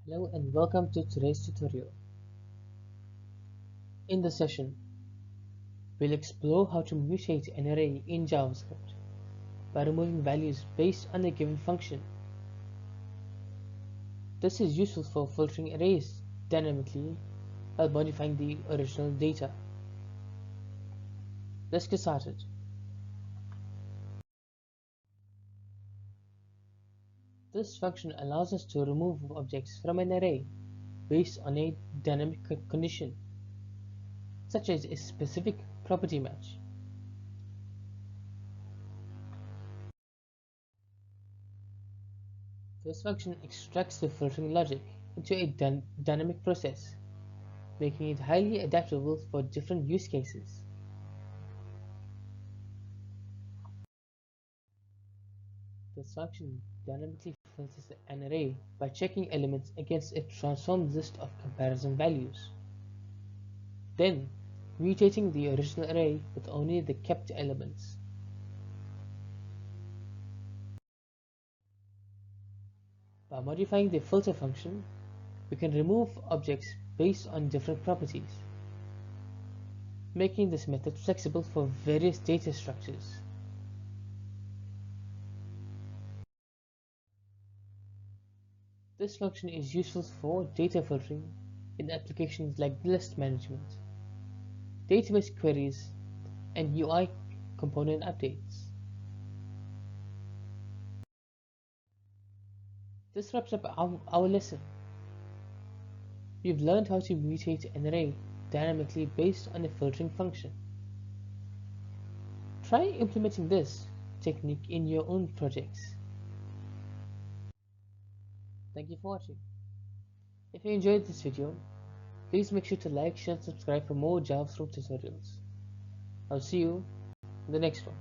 Hello and welcome to today's tutorial. In this session, we'll explore how to mutate an array in JavaScript by removing values based on a given function. This is useful for filtering arrays dynamically while modifying the original data. Let's get started. This function allows us to remove objects from an array based on a dynamic condition, such as a specific property match. This function extracts the filtering logic into a dynamic process, making it highly adaptable for different use cases. This function dynamically filters an array by checking elements against a transformed list of comparison values, then mutating the original array with only the kept elements. By modifying the filter function, we can remove objects based on different properties, making this method flexible for various data structures. This function is useful for data filtering in applications like list management, database queries, and UI component updates. This wraps up our lesson. We've learned how to mutate an array dynamically based on a filtering function. Try implementing this technique in your own projects. Thank you for watching. If you enjoyed this video, please make sure to like, share and subscribe for more JavaScript tutorials. I'll see you in the next one.